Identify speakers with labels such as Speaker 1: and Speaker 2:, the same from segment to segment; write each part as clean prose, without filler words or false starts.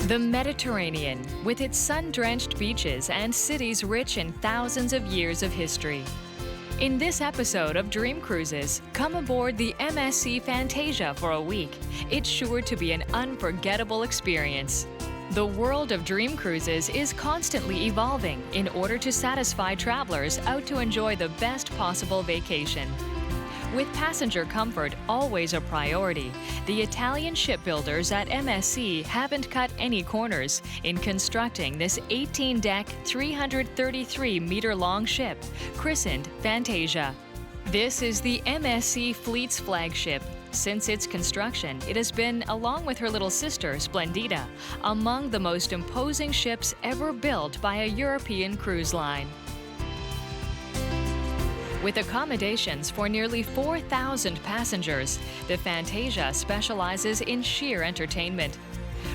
Speaker 1: The Mediterranean, with its sun-drenched beaches and cities rich in thousands of years of history. In this episode of Dream Cruises, come aboard the MSC Fantasia for a week. It's sure to be an unforgettable experience. The world of dream cruises is constantly evolving in order to satisfy travelers out to enjoy the best possible vacation. With passenger comfort always a priority, the Italian shipbuilders at MSC haven't cut any corners in constructing this 18-deck, 333-meter-long ship, christened Fantasia. This is the MSC fleet's flagship. Since its construction, it has been, along with her little sister, Splendida, among the most imposing ships ever built by a European cruise line. With accommodations for nearly 4,000 passengers, the Fantasia specializes in sheer entertainment.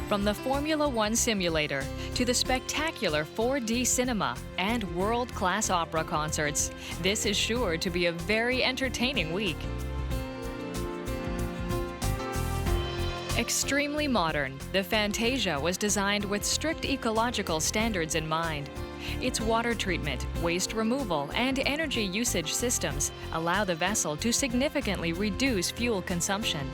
Speaker 1: From the Formula One simulator to the spectacular 4D cinema and world-class opera concerts, this is sure to be a very entertaining week. Extremely modern, the Fantasia was designed with strict ecological standards in mind. Its water treatment, waste removal, and energy usage systems allow the vessel to significantly reduce fuel consumption.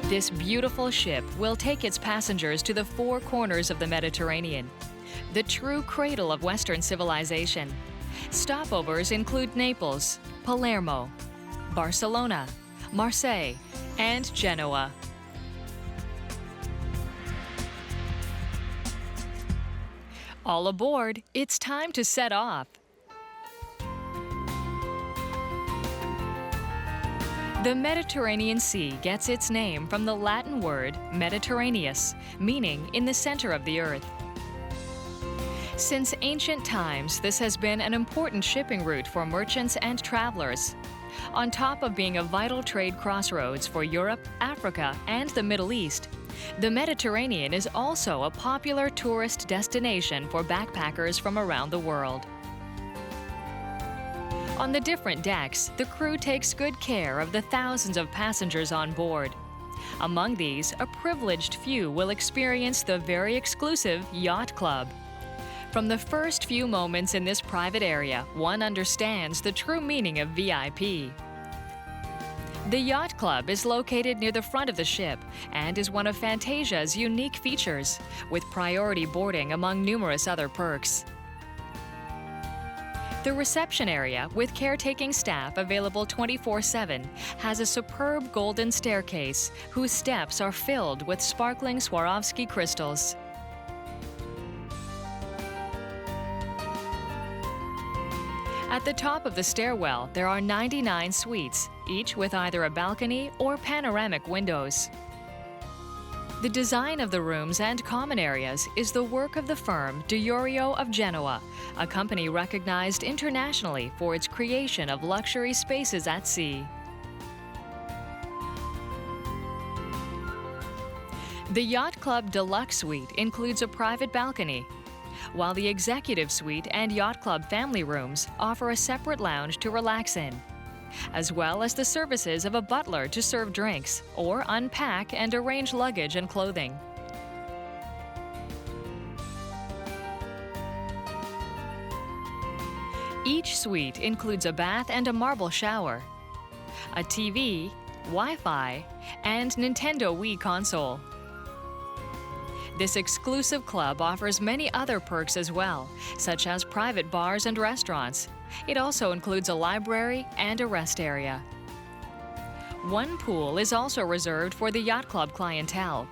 Speaker 1: This beautiful ship will take its passengers to the four corners of the Mediterranean, the true cradle of Western civilization. Stopovers include Naples, Palermo, Barcelona, Marseille, and Genoa. All aboard, it's time to set off. The Mediterranean Sea gets its name from the Latin word Mediterraneus, meaning in the center of the earth. Since ancient times, this has been an important shipping route for merchants and travelers. On top of being a vital trade crossroads for Europe, Africa, and the Middle East, the Mediterranean is also a popular tourist destination for backpackers from around the world. On the different decks, the crew takes good care of the thousands of passengers on board. Among these, a privileged few will experience the very exclusive Yacht Club. From the first few moments in this private area, one understands the true meaning of VIP. The Yacht Club is located near the front of the ship and is one of Fantasia's unique features, with priority boarding among numerous other perks. The reception area, with caretaking staff available 24/7, has a superb golden staircase whose steps are filled with sparkling Swarovski crystals. At the top of the stairwell, there are 99 suites, each with either a balcony or panoramic windows. The design of the rooms and common areas is the work of the firm Diorio of Genoa, a company recognized internationally for its creation of luxury spaces at sea. The Yacht Club Deluxe Suite includes a private balcony, while the Executive Suite and Yacht Club family rooms offer a separate lounge to relax in, as well as the services of a butler to serve drinks or unpack and arrange luggage and clothing. Each suite includes a bath and a marble shower, a TV, Wi-Fi, and Nintendo Wii console. This exclusive club offers many other perks as well, such as private bars and restaurants. It also includes a library and a rest area. One pool is also reserved for the Yacht Club clientele.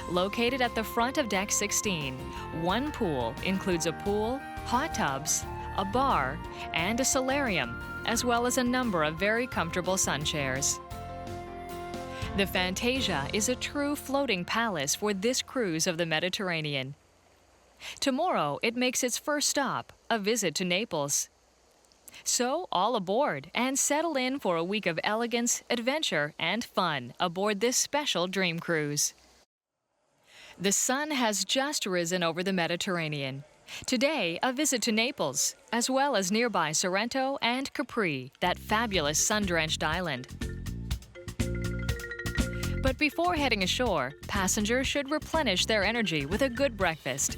Speaker 1: Located at the front of Deck 16, one pool includes a pool, hot tubs, a bar, and a solarium, as well as a number of very comfortable sun chairs. The Fantasia is a true floating palace for this cruise of the Mediterranean. Tomorrow, it makes its first stop, a visit to Naples. So, all aboard and settle in for a week of elegance, adventure, and fun aboard this special dream cruise. The sun has just risen over the Mediterranean. Today, a visit to Naples, as well as nearby Sorrento and Capri, that fabulous sun-drenched island. But before heading ashore, passengers should replenish their energy with a good breakfast.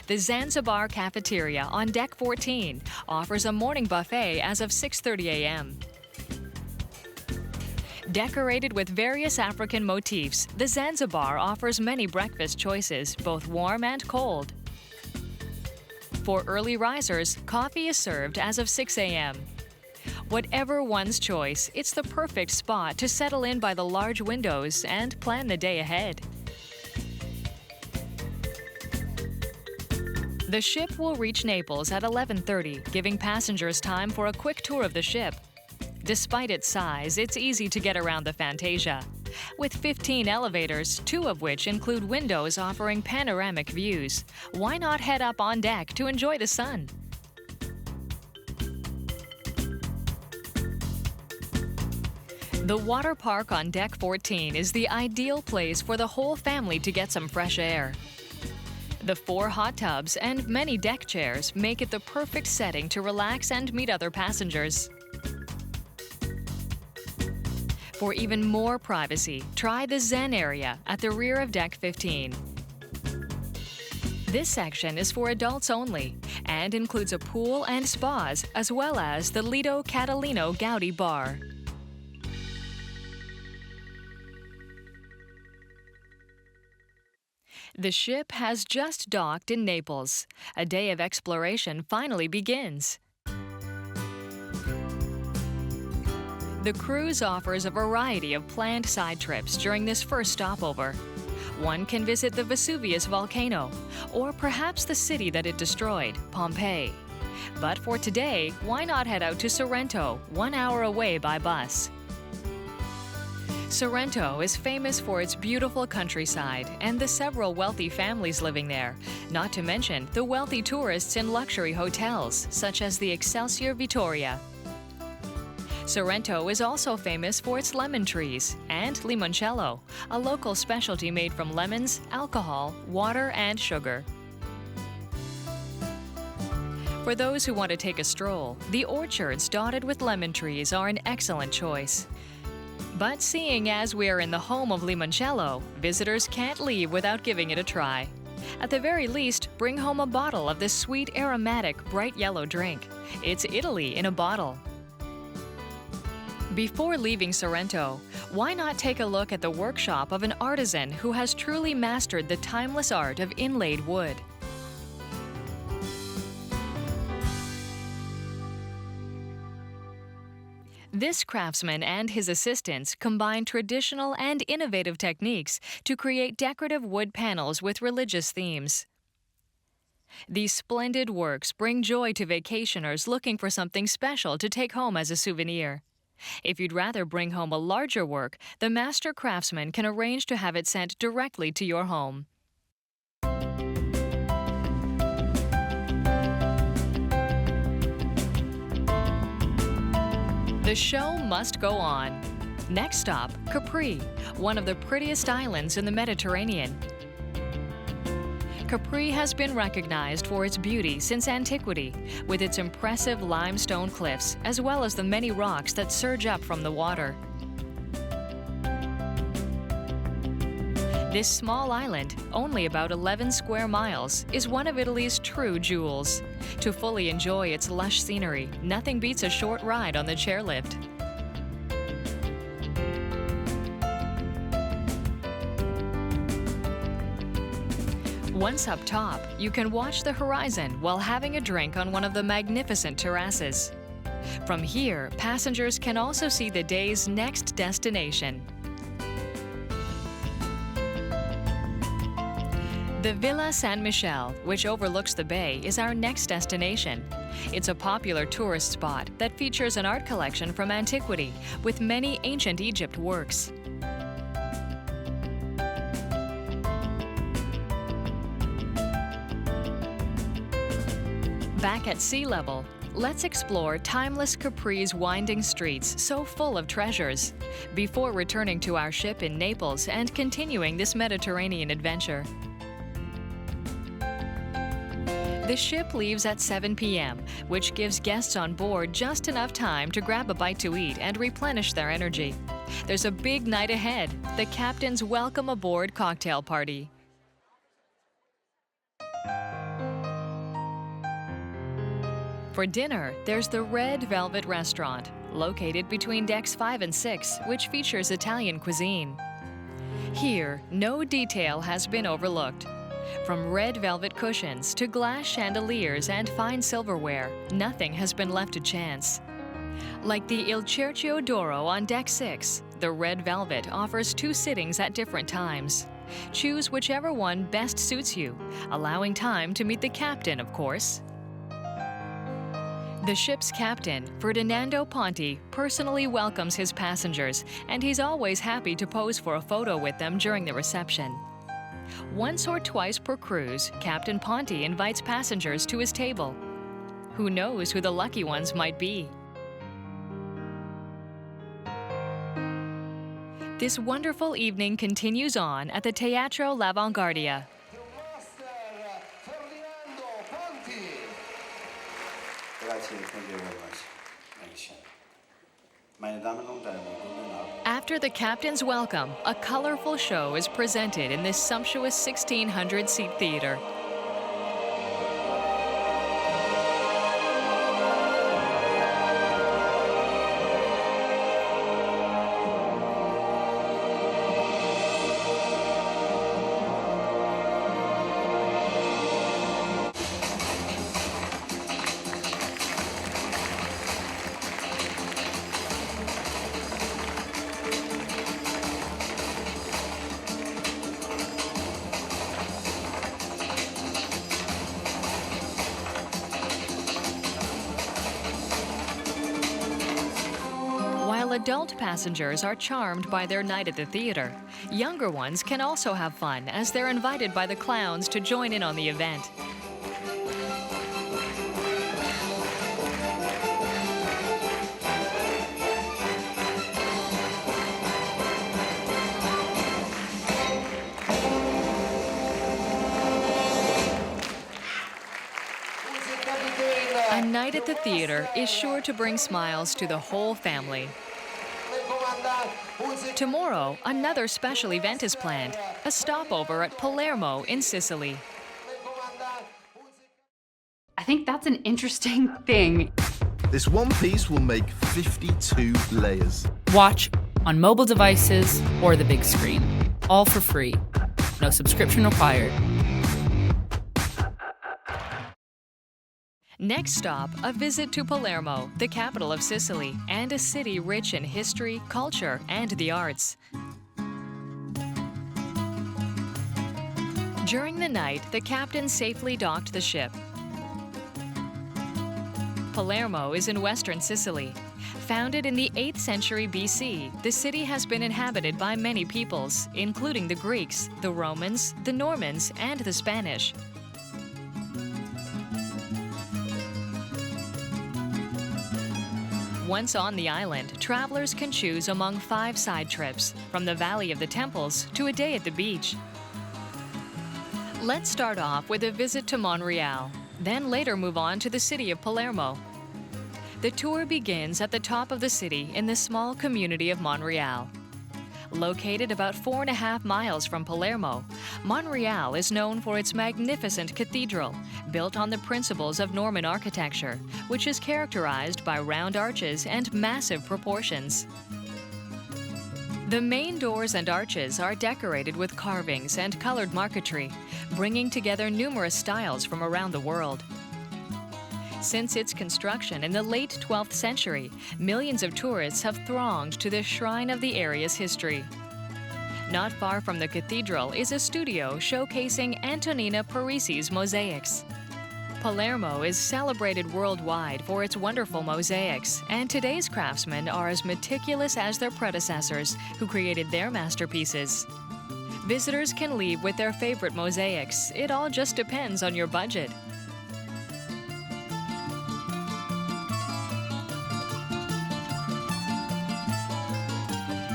Speaker 1: The Zanzibar Cafeteria on Deck 14 offers a morning buffet as of 6:30 a.m. Decorated with various African motifs, the Zanzibar offers many breakfast choices, both warm and cold. For early risers, coffee is served as of 6 a.m. Whatever one's choice, it's the perfect spot to settle in by the large windows and plan the day ahead. The ship will reach Naples at 11:30, giving passengers time for a quick tour of the ship. Despite its size, it's easy to get around the Fantasia. With 15 elevators, 2 of which include windows offering panoramic views, why not head up on deck to enjoy the sun? The water park on Deck 14 is the ideal place for the whole family to get some fresh air. The 4 hot tubs and many deck chairs make it the perfect setting to relax and meet other passengers. For even more privacy, try the Zen area at the rear of Deck 15. This section is for adults only and includes a pool and spas, as well as the Lido Catalino Gaudi Bar. The ship has just docked in Naples. A day of exploration finally begins. The cruise offers a variety of planned side trips during this first stopover. One can visit the Vesuvius volcano, or perhaps the city that it destroyed, Pompeii. But for today, why not head out to Sorrento, 1 hour away by bus? Sorrento is famous for its beautiful countryside and the several wealthy families living there, not to mention the wealthy tourists in luxury hotels, such as the Excelsior Vittoria. Sorrento is also famous for its lemon trees and limoncello, a local specialty made from lemons, alcohol, water, and sugar. For those who want to take a stroll, the orchards dotted with lemon trees are an excellent choice. But seeing as we are in the home of limoncello, visitors can't leave without giving it a try. At the very least, bring home a bottle of this sweet, aromatic, bright yellow drink. It's Italy in a bottle. Before leaving Sorrento, why not take a look at the workshop of an artisan who has truly mastered the timeless art of inlaid wood? This craftsman and his assistants combine traditional and innovative techniques to create decorative wood panels with religious themes. These splendid works bring joy to vacationers looking for something special to take home as a souvenir. If you'd rather bring home a larger work, the master craftsman can arrange to have it sent directly to your home. The show must go on. Next stop, Capri, one of the prettiest islands in the Mediterranean. Capri has been recognized for its beauty since antiquity, with its impressive limestone cliffs, as well as the many rocks that surge up from the water. This small island, only about 11 square miles, is one of Italy's true jewels. To fully enjoy its lush scenery, nothing beats a short ride on the chairlift. Once up top, you can watch the horizon while having a drink on one of the magnificent terraces. From here, passengers can also see the day's next destination. The Villa San Michele, which overlooks the bay, is our next destination. It's a popular tourist spot that features an art collection from antiquity with many ancient Egypt works. Back at sea level, let's explore timeless Capri's winding streets so full of treasures, before returning to our ship in Naples and continuing this Mediterranean adventure. The ship leaves at 7 p.m., which gives guests on board just enough time to grab a bite to eat and replenish their energy. There's a big night ahead, the captain's welcome aboard cocktail party. For dinner, there's the Red Velvet Restaurant, located between decks 5 and 6, which features Italian cuisine. Here, no detail has been overlooked. From red velvet cushions to glass chandeliers and fine silverware, nothing has been left to chance. Like the Il Cerchio d'Oro on deck 6, the Red Velvet offers 2 sittings at different times. Choose whichever one best suits you, allowing time to meet the captain, of course. The ship's captain, Ferdinando Ponti, personally welcomes his passengers, and he's always happy to pose for a photo with them during the reception. Once or twice per cruise, Captain Ponti invites passengers to his table. Who knows who the lucky ones might be? This wonderful evening continues on at the Teatro L'Avanguardia. After the captain's welcome, a colorful show is presented in this sumptuous 1,600-seat theater. Adult passengers are charmed by their night at the theater. Younger ones can also have fun as they're invited by the clowns to join in on the event. A night at the theater is sure to bring smiles to the whole family. Tomorrow, another special event is planned, a stopover at Palermo in Sicily.
Speaker 2: I think that's an interesting thing.
Speaker 3: This one piece will make 52 layers.
Speaker 4: Watch on mobile devices or the big screen, all for free. No subscription required.
Speaker 1: Next stop, a visit to Palermo, the capital of Sicily, and a city rich in history, culture, and the arts. During the night, the captain safely docked the ship. Palermo is in western Sicily. Founded in the 8th century BC, the city has been inhabited by many peoples, including the Greeks, the Romans, the Normans, and the Spanish. Once on the island, travelers can choose among 5 side trips, from the Valley of the Temples to a day at the beach. Let's start off with a visit to Monreale, then later move on to the city of Palermo. The tour begins at the top of the city in the small community of Monreale. Located about 4.5 miles from Palermo, Monreale is known for its magnificent cathedral, built on the principles of Norman architecture, which is characterized by round arches and massive proportions. The main doors and arches are decorated with carvings and colored marquetry, bringing together numerous styles from around the world. Since its construction in the late 12th century, millions of tourists have thronged to this shrine of the area's history. Not far from the cathedral is a studio showcasing Antonina Parisi's mosaics. Palermo is celebrated worldwide for its wonderful mosaics, and today's craftsmen are as meticulous as their predecessors, who created their masterpieces. Visitors can leave with their favorite mosaics. It all just depends on your budget.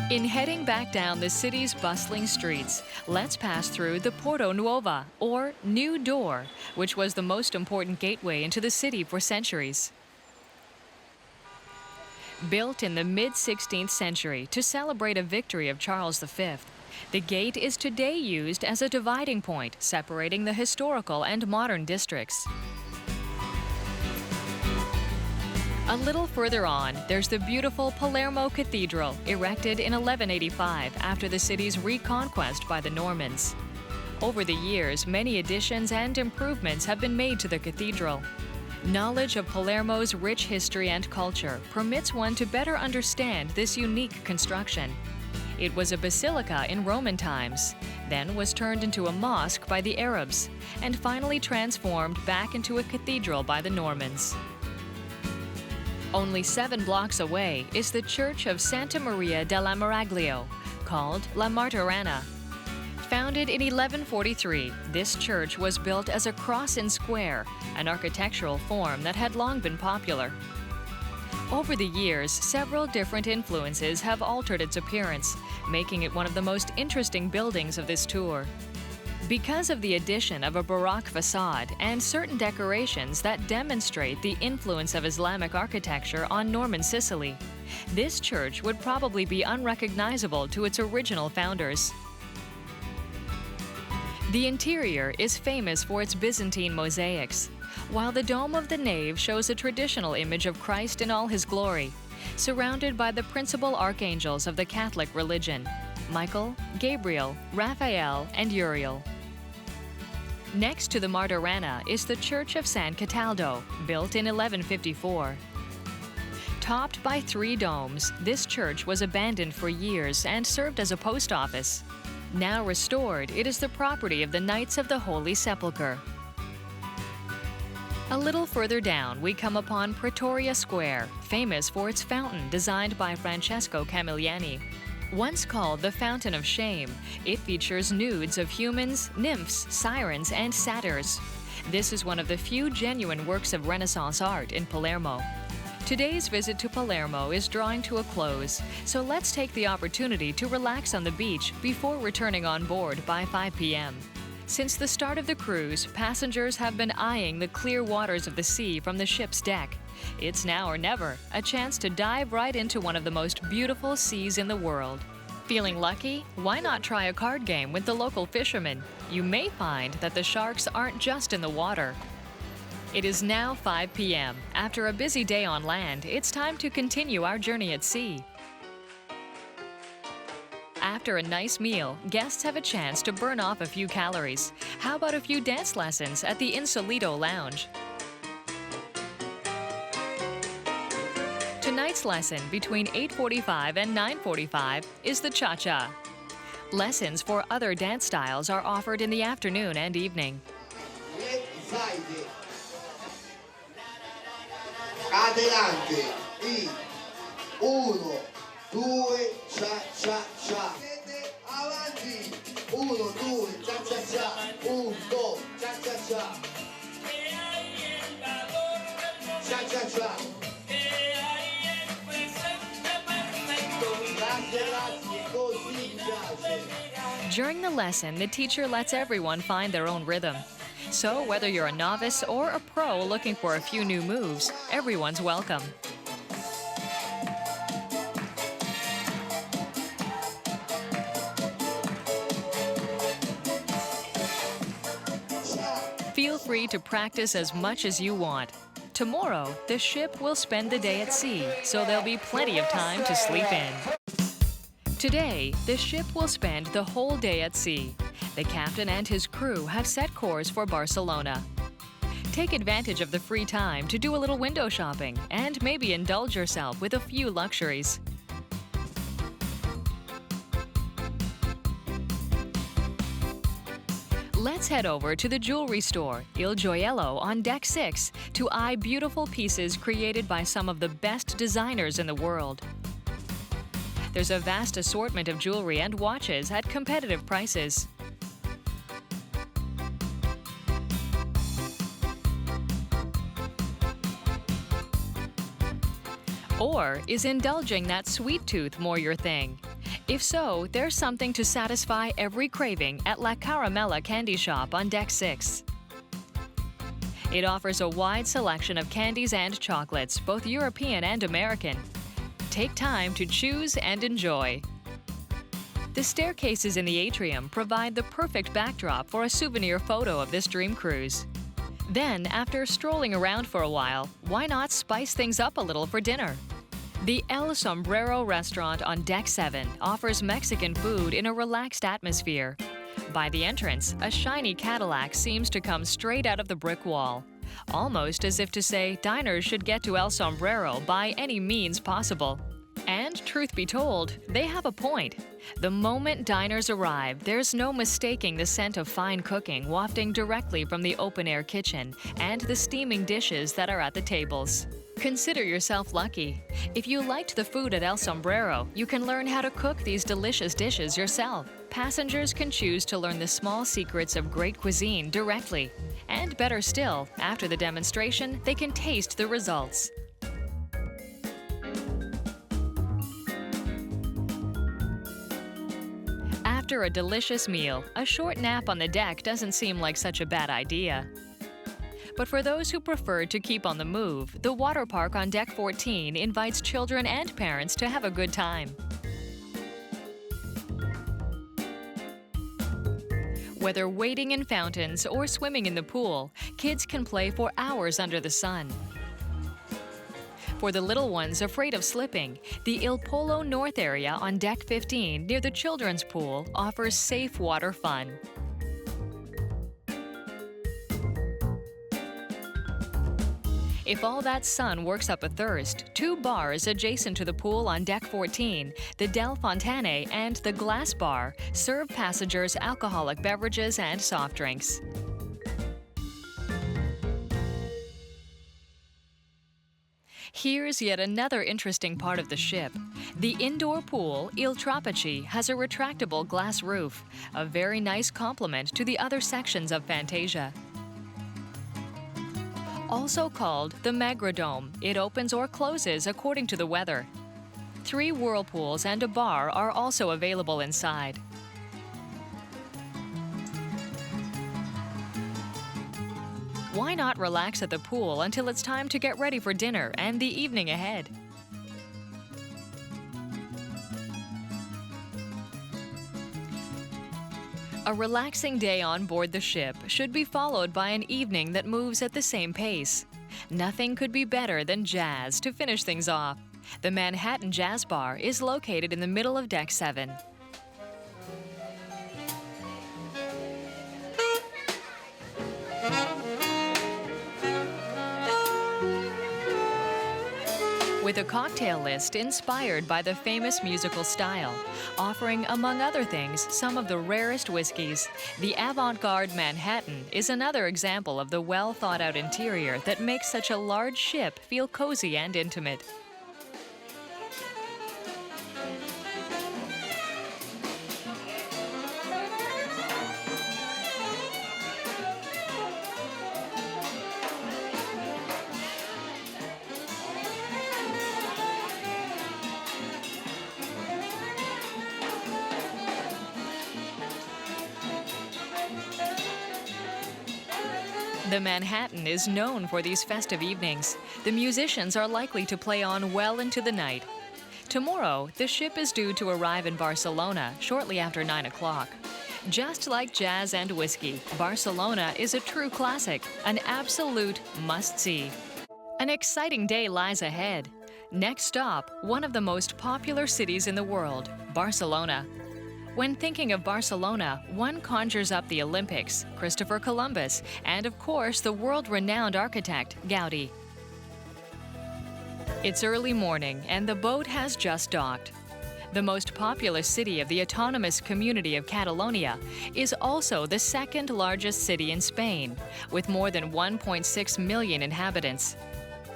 Speaker 1: In heading back down the city's bustling streets, let's pass through the Porta Nuova, or New Door, which was the most important gateway into the city for centuries. Built in the mid-16th century to celebrate a victory of Charles V, the gate is today used as a dividing point separating the historical and modern districts. A little further on, there's the beautiful Palermo Cathedral, erected in 1185 after the city's reconquest by the Normans. Over the years, many additions and improvements have been made to the cathedral. Knowledge of Palermo's rich history and culture permits one to better understand this unique construction. It was a basilica in Roman times, then was turned into a mosque by the Arabs, and finally transformed back into a cathedral by the Normans. Only 7 blocks away is the Church of Santa Maria della Miraglio, called La Martorana. Founded in 1143, this church was built as a cross in square, an architectural form that had long been popular. Over the years, several different influences have altered its appearance, making it one of the most interesting buildings of this tour. Because of the addition of a Baroque facade and certain decorations that demonstrate the influence of Islamic architecture on Norman Sicily, this church would probably be unrecognizable to its original founders. The interior is famous for its Byzantine mosaics, while the dome of the nave shows a traditional image of Christ in all his glory, surrounded by the principal archangels of the Catholic religion: Michael, Gabriel, Raphael, and Uriel. Next to the Martorana is the Church of San Cataldo, built in 1154. Topped by 3 domes, this church was abandoned for years and served as a post office. Now restored, it is the property of the Knights of the Holy Sepulchre. A little further down, we come upon Pretoria Square, famous for its fountain designed by Francesco Camilliani. Once called the Fountain of Shame, it features nudes of humans, nymphs, sirens, and satyrs. This is one of the few genuine works of Renaissance art in Palermo. Today's visit to Palermo is drawing to a close, so let's take the opportunity to relax on the beach before returning on board by 5 p.m. Since the start of the cruise, passengers have been eyeing the clear waters of the sea from the ship's deck. It's now or never, a chance to dive right into one of the most beautiful seas in the world. Feeling lucky? Why not try a card game with the local fishermen? You may find that the sharks aren't just in the water. It is now 5 p.m. After a busy day on land, it's time to continue our journey at sea. After a nice meal, guests have a chance to burn off a few calories. How about a few dance lessons at the Insolito Lounge? Tonight's lesson between 8:45 and 9:45 is the cha-cha. Lessons for other dance styles are offered in the afternoon and evening.
Speaker 5: Adelante, y 1, 2, cha cha cha. Avanti, 1, 2, cha cha cha. 1, 2, cha cha cha. Cha cha cha.
Speaker 1: During the lesson, the teacher lets everyone find their own rhythm. So whether you're a novice or a pro looking for a few new moves, everyone's welcome. Feel free to practice as much as you want. Tomorrow, the ship will spend the day at sea, so there'll be plenty of time to sleep in. Today, the ship will spend the whole day at sea. The captain and his crew have set course for Barcelona. Take advantage of the free time to do a little window shopping and maybe indulge yourself with a few luxuries. Let's head over to the jewelry store, Il Gioiello on Deck 6, to eye beautiful pieces created by some of the best designers in the world. There's a vast assortment of jewelry and watches at competitive prices. Or is indulging that sweet tooth more your thing? If so, there's something to satisfy every craving at La Caramella Candy Shop on Deck 6. It offers a wide selection of candies and chocolates, both European and American. Take time to choose and enjoy. The staircases in the atrium provide the perfect backdrop for a souvenir photo of this dream cruise. Then, after strolling around for a while, why not spice things up a little for dinner? The El Sombrero restaurant on Deck 7 offers Mexican food in a relaxed atmosphere. By the entrance, a shiny Cadillac seems to come straight out of the brick wall, almost as if to say diners should get to El Sombrero by any means possible. And truth be told, they have a point. The moment diners arrive, there's no mistaking the scent of fine cooking wafting directly from the open-air kitchen and the steaming dishes that are at the tables. Consider yourself lucky. If you liked the food at El Sombrero, you can learn how to cook these delicious dishes yourself. Passengers can choose to learn the small secrets of great cuisine directly. And better still, after the demonstration, they can taste the results. After a delicious meal, a short nap on the deck doesn't seem like such a bad idea. But for those who prefer to keep on the move, the water park on Deck 14 invites children and parents to have a good time. Whether wading in fountains or swimming in the pool, kids can play for hours under the sun. For the little ones afraid of slipping, the Il Polo North area on Deck 15 near the children's pool offers safe water fun. If all that sun works up a thirst, 2 bars adjacent to the pool on Deck 14, the Del Fontane and the Glass Bar, serve passengers alcoholic beverages and soft drinks. Here's yet another interesting part of the ship. The indoor pool, Il Tropici, has a retractable glass roof, a very nice complement to the other sections of Fantasia. Also called the Magrodome, it opens or closes according to the weather. 3 whirlpools and a bar are also available inside. Why not relax at the pool until it's time to get ready for dinner and the evening ahead? A relaxing day on board the ship should be followed by an evening that moves at the same pace. Nothing could be better than jazz to finish things off. The Manhattan Jazz Bar is located in the middle of Deck 7. With a cocktail list inspired by the famous musical style, offering, among other things, some of the rarest whiskeys, the avant-garde Manhattan is another example of the well-thought-out interior that makes such a large ship feel cozy and intimate. The Manhattan is known for these festive evenings. The musicians are likely to play on well into the night. Tomorrow, the ship is due to arrive in Barcelona shortly after 9 o'clock. Just like jazz and whiskey, Barcelona is a true classic, an absolute must-see. An exciting day lies ahead. Next stop, one of the most popular cities in the world, Barcelona. When thinking of Barcelona, one conjures up the Olympics, Christopher Columbus, and of course the world-renowned architect, Gaudi. It's early morning and the boat has just docked. The most populous city of the autonomous community of Catalonia is also the second largest city in Spain, with more than 1.6 million inhabitants.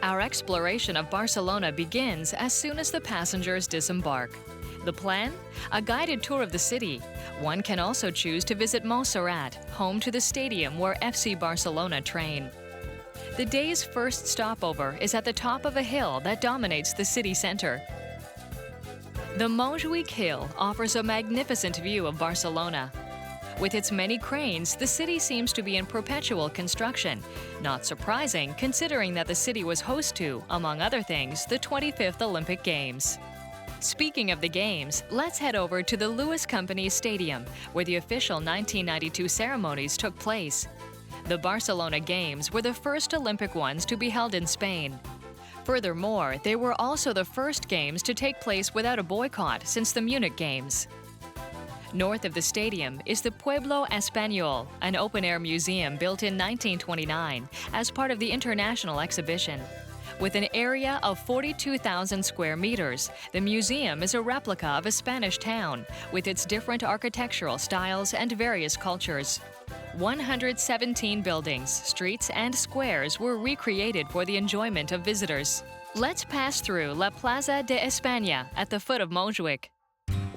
Speaker 1: Our exploration of Barcelona begins as soon as the passengers disembark. The plan? A guided tour of the city. One can also choose to visit Montserrat, home to the stadium where FC Barcelona train. The day's first stopover is at the top of a hill that dominates the city center. The Montjuïc Hill offers a magnificent view of Barcelona. With its many cranes, the city seems to be in perpetual construction. Not surprising, considering that the city was host to, among other things, the 25th Olympic Games. Speaking of the games, let's head over to the Lewis Company Stadium, where the official 1992 ceremonies took place. The Barcelona Games were the first Olympic ones to be held in Spain. Furthermore, they were also the first games to take place without a boycott since the Munich Games. North of the stadium is the Pueblo Español, an open-air museum built in 1929 as part of the International Exhibition. With an area of 42,000 square meters, the museum is a replica of a Spanish town, with its different architectural styles and various cultures. 117 buildings, streets, and squares were recreated for the enjoyment of visitors. Let's pass through La Plaza de España at the foot of Montjuic.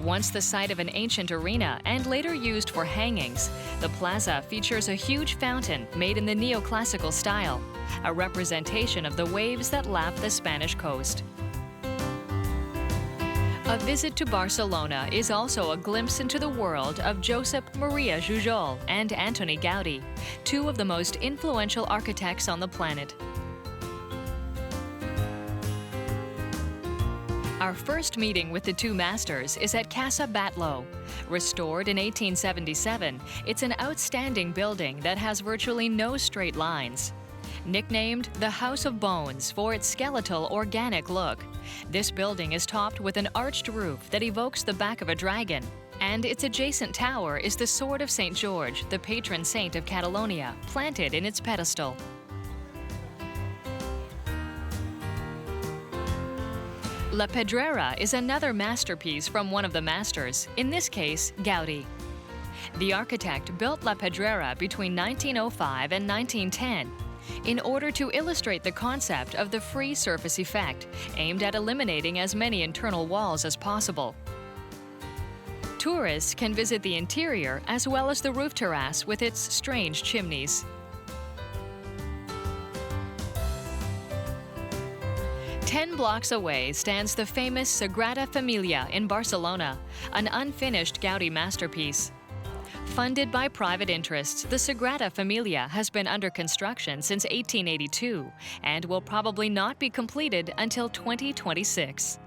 Speaker 1: Once the site of an ancient arena and later used for hangings, the plaza features a huge fountain made in the neoclassical style, a representation of the waves that lap the Spanish coast. A visit to Barcelona is also a glimpse into the world of Josep Maria Jujol and Antoni Gaudí, two of the most influential architects on the planet. Our first meeting with the two masters is at Casa Batlló. Restored in 1877, it's an outstanding building that has virtually no straight lines. Nicknamed the House of Bones for its skeletal, organic look, this building is topped with an arched roof that evokes the back of a dragon, and its adjacent tower is the Sword of St. George, the patron saint of Catalonia, planted in its pedestal. La Pedrera is another masterpiece from one of the masters, in this case, Gaudí. The architect built La Pedrera between 1905 and 1910 in order to illustrate the concept of the free surface effect, aimed at eliminating as many internal walls as possible. Tourists can visit the interior as well as the roof terrace with its strange chimneys. 10 blocks away stands the famous Sagrada Familia in Barcelona, an unfinished Gaudí masterpiece. Funded by private interests, the Sagrada Familia has been under construction since 1882 and will probably not be completed until 2026.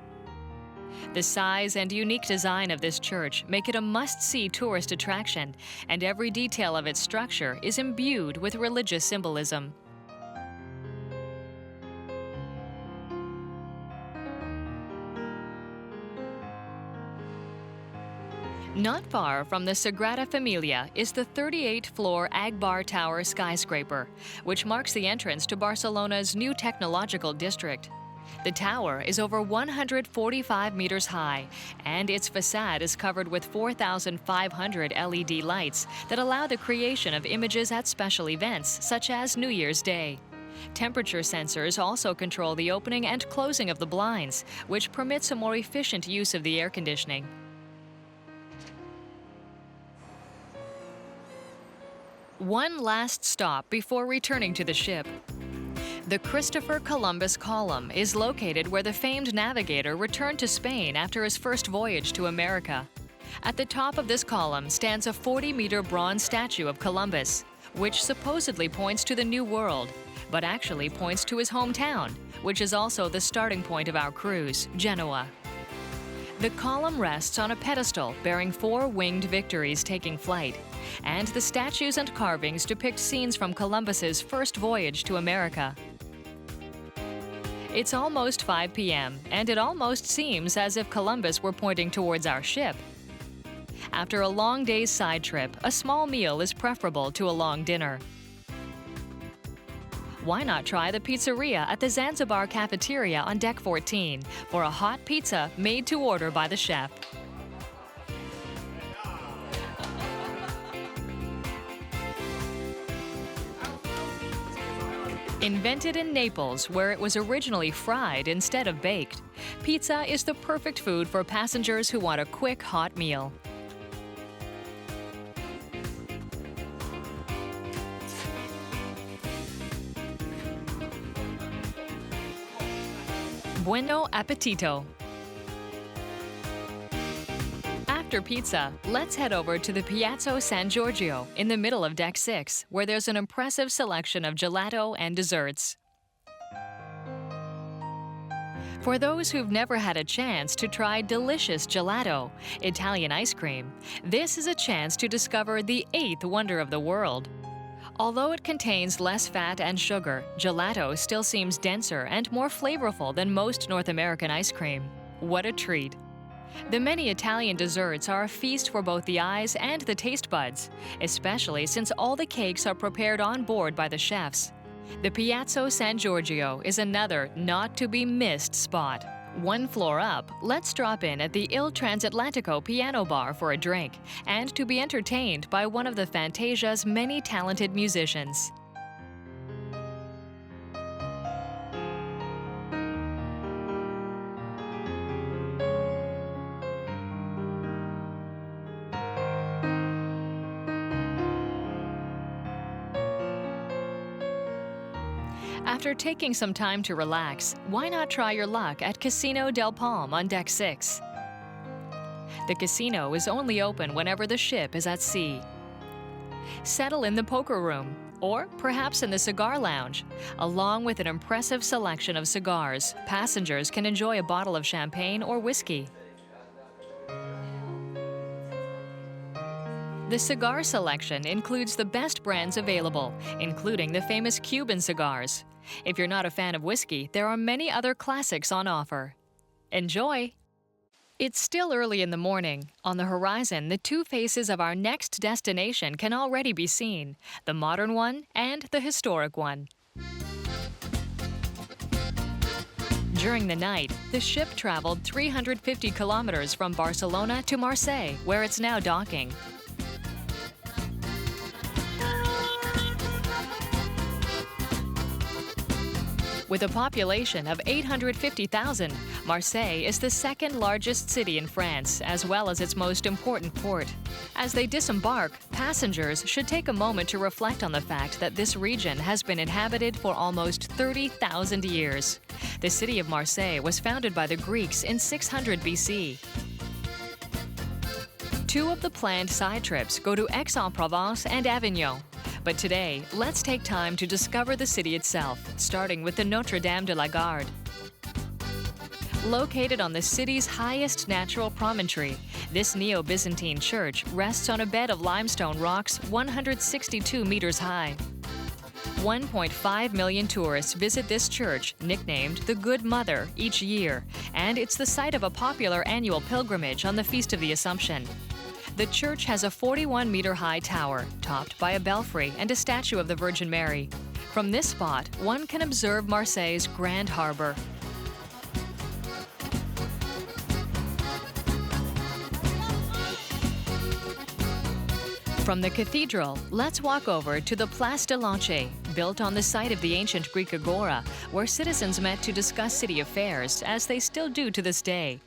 Speaker 1: The size and unique design of this church make it a must-see tourist attraction, and every detail of its structure is imbued with religious symbolism. Not far from the Sagrada Familia is the 38-floor Agbar Tower skyscraper, which marks the entrance to Barcelona's new technological district. The tower is over 145 meters high, and its facade is covered with 4,500 LED lights that allow the creation of images at special events, such as New Year's Day. Temperature sensors also control the opening and closing of the blinds, which permits a more efficient use of the air conditioning. One last stop before returning to the ship. The Christopher Columbus Column is located where the famed navigator returned to Spain after his first voyage to America. At the top of this column stands a 40-meter bronze statue of Columbus, which supposedly points to the New World, but actually points to his hometown, which is also the starting point of our cruise, Genoa. The column rests on a pedestal bearing 4 winged victories taking flight, and the statues and carvings depict scenes from Columbus's first voyage to America. It's almost 5 p.m., and it almost seems as if Columbus were pointing towards our ship. After a long day's side trip, a small meal is preferable to a long dinner. Why not try the pizzeria at the Zanzibar cafeteria on Deck 14 for a hot pizza made to order by the chef? Invented in Naples, where it was originally fried instead of baked, pizza is the perfect food for passengers who want a quick, hot meal. Bueno appetito! After pizza, let's head over to the Piazza San Giorgio in the middle of Deck 6, where there's an impressive selection of gelato and desserts. For those who've never had a chance to try delicious gelato, Italian ice cream, this is a chance to discover the eighth wonder of the world. Although it contains less fat and sugar, gelato still seems denser and more flavorful than most North American ice cream. What a treat! The many Italian desserts are a feast for both the eyes and the taste buds, especially since all the cakes are prepared on board by the chefs. The Piazza San Giorgio is another not-to-be-missed spot. One floor up, let's drop in at the Il Transatlantico Piano Bar for a drink and to be entertained by one of the Fantasia's many talented musicians. After taking some time to relax, why not try your luck at Casino del Palm on Deck 6? The casino is only open whenever the ship is at sea. Settle in the poker room, or perhaps in the cigar lounge. Along with an impressive selection of cigars, passengers can enjoy a bottle of champagne or whiskey. The cigar selection includes the best brands available, including the famous Cuban cigars. If you're not a fan of whiskey, there are many other classics on offer. Enjoy! It's still early in the morning. On the horizon, the two faces of our next destination can already be seen, the modern one and the historic one. During the night, the ship traveled 350 kilometers from Barcelona to Marseille, where it's now docking. With a population of 850,000, Marseille is the second largest city in France, as well as its most important port. As they disembark, passengers should take a moment to reflect on the fact that this region has been inhabited for almost 30,000 years. The city of Marseille was founded by the Greeks in 600 BC. Two of the planned side trips go to Aix-en-Provence and Avignon. But today, let's take time to discover the city itself, starting with the Notre-Dame de la Garde. Located on the city's highest natural promontory, this Neo-Byzantine church rests on a bed of limestone rocks 162 meters high. 1.5 million tourists visit this church, nicknamed the Good Mother, each year, and it's the site of a popular annual pilgrimage on the Feast of the Assumption. The church has a 41-meter-high tower, topped by a belfry and a statue of the Virgin Mary. From this spot, one can observe Marseille's grand harbor. From the cathedral, let's walk over to the Place de l'Anche, built on the site of the ancient Greek agora, where citizens met to discuss city affairs, as they still do to this day.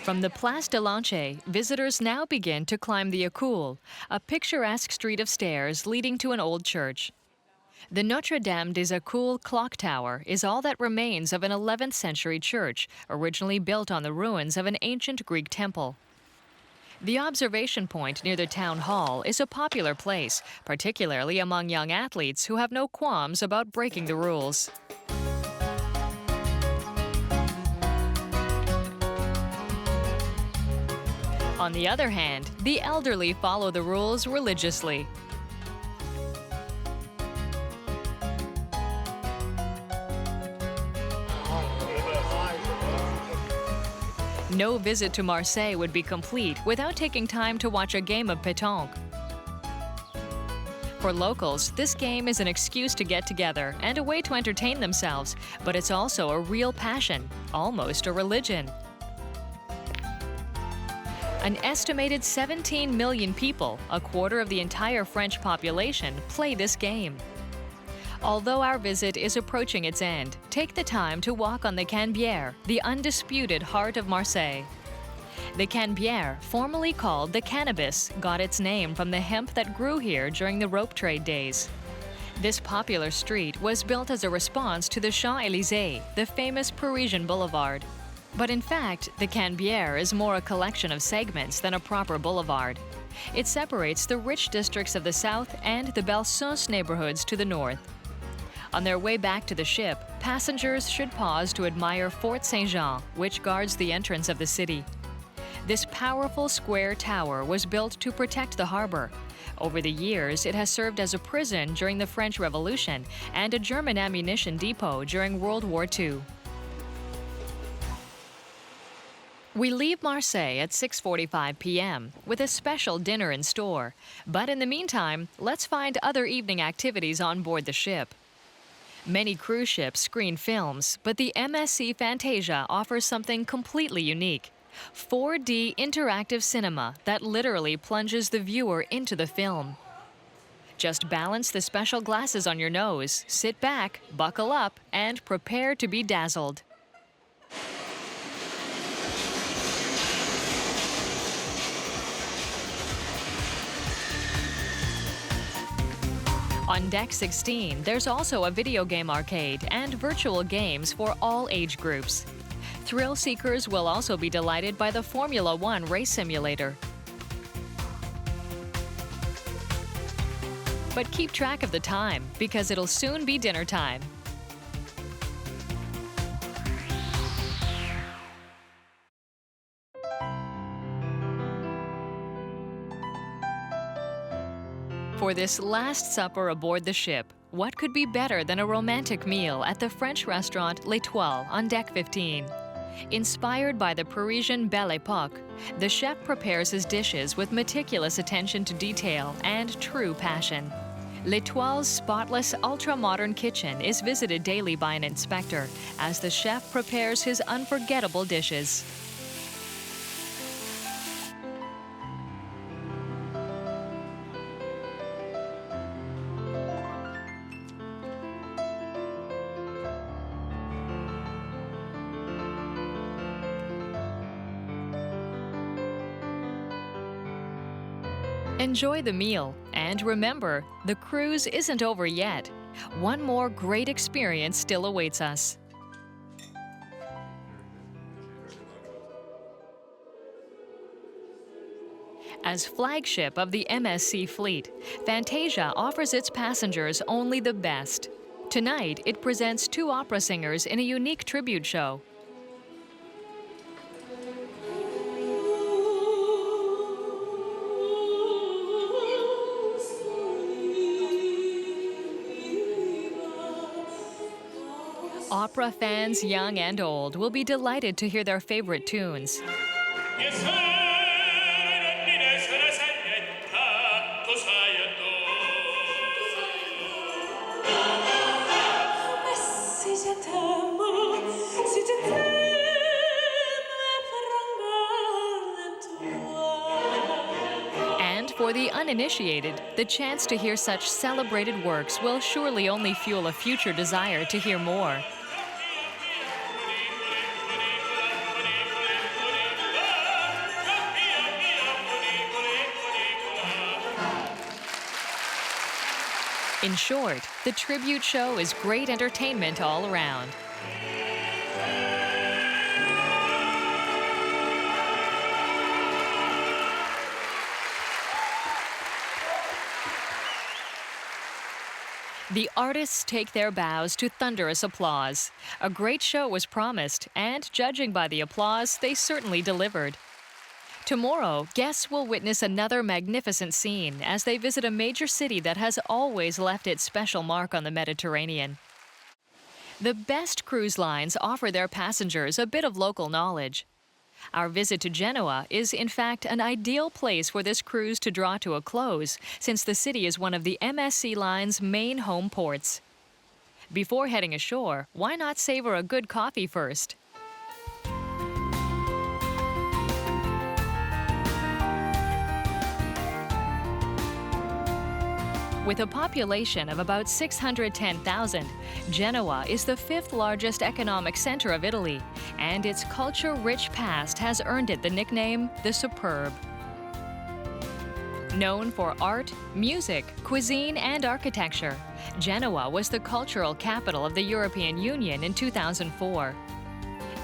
Speaker 1: From the Place de l'Anche, visitors now begin to climb the École, a picturesque street of stairs leading to an old church. The Notre-Dame des Écoles clock tower is all that remains of an 11th century church, originally built on the ruins of an ancient Greek temple. The observation point near the town hall is a popular place, particularly among young athletes who have no qualms about breaking the rules. On the other hand, the elderly follow the rules religiously. No visit to Marseille would be complete without taking time to watch a game of pétanque. For locals, this game is an excuse to get together and a way to entertain themselves, but it's also a real passion, almost a religion. An estimated 17 million people, a quarter of the entire French population, play this game. Although our visit is approaching its end, take the time to walk on the Canebière, the undisputed heart of Marseille. The Canebière, formerly called the cannabis, got its name from the hemp that grew here during the rope trade days. This popular street was built as a response to the Champs-Élysées, the famous Parisian boulevard. But in fact, the Canebière is more a collection of segments than a proper boulevard. It separates the rich districts of the south and the Belsunce neighborhoods to the north. On their way back to the ship, passengers should pause to admire Fort Saint-Jean, which guards the entrance of the city. This powerful square tower was built to protect the harbor. Over the years, it has served as a prison during the French Revolution and a German ammunition depot during World War II. We leave Marseille at 6:45 p.m. with a special dinner in store. But in the meantime, let's find other evening activities on board the ship. Many cruise ships screen films, but the MSC Fantasia offers something completely unique: 4D interactive cinema that literally plunges the viewer into the film. Just balance the special glasses on your nose, sit back, buckle up, and prepare to be dazzled. On Deck 16, there's also a video game arcade and virtual games for all age groups. Thrill seekers will also be delighted by the Formula One race simulator. But keep track of the time, because it'll soon be dinner time. For this last supper aboard the ship, what could be better than a romantic meal at the French restaurant L'Étoile on Deck 15? Inspired by the Parisian Belle Époque, the chef prepares his dishes with meticulous attention to detail and true passion. L'Étoile's spotless, ultra-modern kitchen is visited daily by an inspector as the chef prepares his unforgettable dishes. Enjoy the meal, and remember, the cruise isn't over yet. One more great experience still awaits us. As flagship of the MSC fleet, Fantasia offers its passengers only the best. Tonight, it presents two opera singers in a unique tribute show. Opera fans, young and old, will be delighted to hear their favorite tunes. And for the uninitiated, the chance to hear such celebrated works will surely only fuel a future desire to hear more. In short, the tribute show is great entertainment all around. The artists take their bows to thunderous applause. A great show was promised, and judging by the applause, they certainly delivered. Tomorrow, guests will witness another magnificent scene as they visit a major city that has always left its special mark on the Mediterranean. The best cruise lines offer their passengers a bit of local knowledge. Our visit to Genoa is, in fact, an ideal place for this cruise to draw to a close, since the city is one of the MSC line's main home ports. Before heading ashore, why not savor a good coffee first? With a population of about 610,000, Genoa is the fifth largest economic center of Italy, and its culture-rich past has earned it the nickname the Superb. Known for art, music, cuisine, and architecture, Genoa was the cultural capital of the European Union in 2004.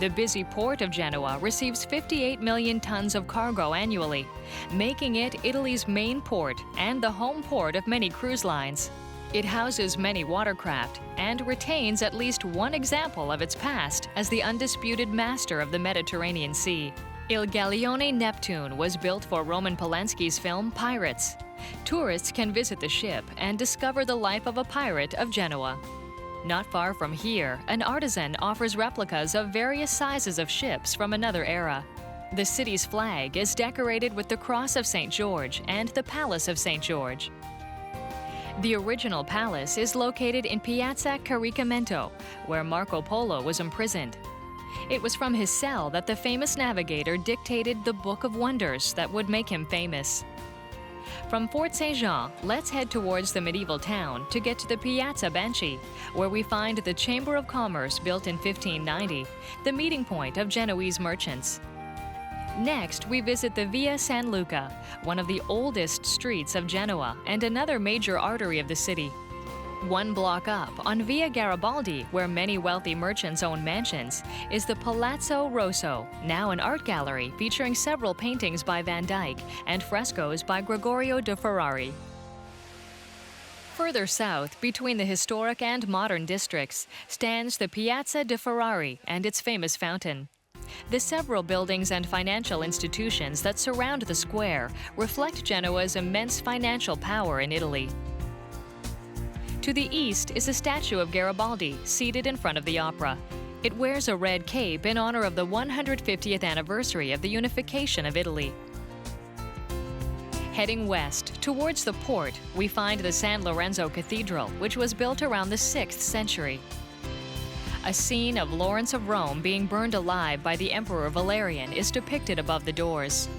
Speaker 1: The busy port of Genoa receives 58 million tons of cargo annually, making it Italy's main port and the home port of many cruise lines. It houses many watercraft and retains at least one example of its past as the undisputed master of the Mediterranean Sea. Il Galeone Neptune was built for Roman Polanski's film Pirates. Tourists can visit the ship and discover the life of a pirate of Genoa. Not far from here, an artisan offers replicas of various sizes of ships from another era. The city's flag is decorated with the Cross of St. George and the Palace of St. George. The original palace is located in Piazza Caricamento, where Marco Polo was imprisoned. It was from his cell that the famous navigator dictated the Book of Wonders that would make him famous. From Fort Saint-Jean, let's head towards the medieval town to get to the Piazza Banchi, where we find the Chamber of Commerce built in 1590, the meeting point of Genoese merchants. Next, we visit the Via San Luca, one of the oldest streets of Genoa and another major artery of the city. One block up, on Via Garibaldi, where many wealthy merchants own mansions, is the Palazzo Rosso, now an art gallery featuring several paintings by Van Dyck and frescoes by Gregorio de Ferrari. Further south, between the historic and modern districts, stands the Piazza de Ferrari and its famous fountain. The several buildings and financial institutions that surround the square reflect Genoa's immense financial power in Italy. To the east is a statue of Garibaldi seated in front of the opera. It wears a red cape in honor of the 150th anniversary of the unification of Italy. Heading west, towards the port, we find the San Lorenzo Cathedral, which was built around the 6th century. A scene of Lawrence of Rome being burned alive by the Emperor Valerian is depicted above the doors.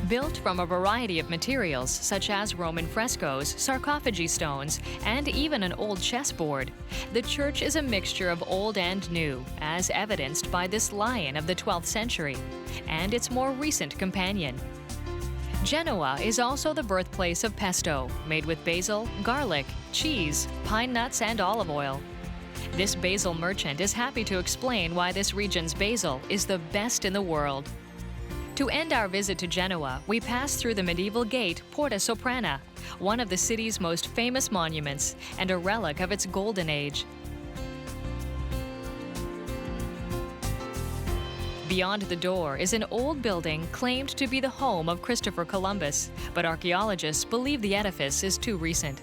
Speaker 1: Built from a variety of materials such as Roman frescoes, sarcophagi stones, and even an old chessboard, the church is a mixture of old and new, as evidenced by this lion of the 12th century, and its more recent companion. Genoa is also the birthplace of pesto, made with basil, garlic, cheese, pine nuts, and olive oil. This basil merchant is happy to explain why this region's basil is the best in the world. To end our visit to Genoa, we pass through the medieval gate Porta Soprana, one of the city's most famous monuments and a relic of its golden age. Beyond the door is an old building claimed to be the home of Christopher Columbus, but archaeologists believe the edifice is too recent.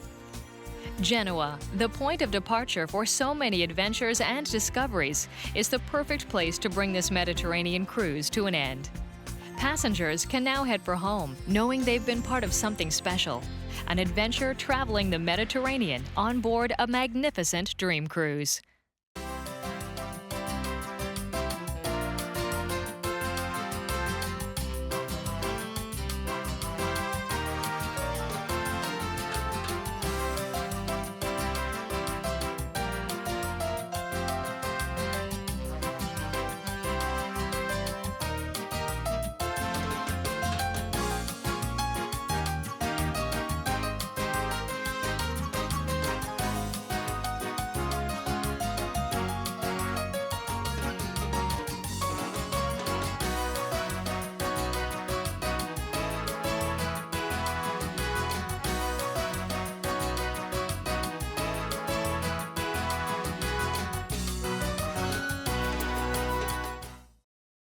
Speaker 1: Genoa, the point of departure for so many adventures and discoveries, is the perfect place to bring this Mediterranean cruise to an end. Passengers can now head for home, knowing they've been part of something special, an adventure traveling the Mediterranean on board a magnificent dream cruise.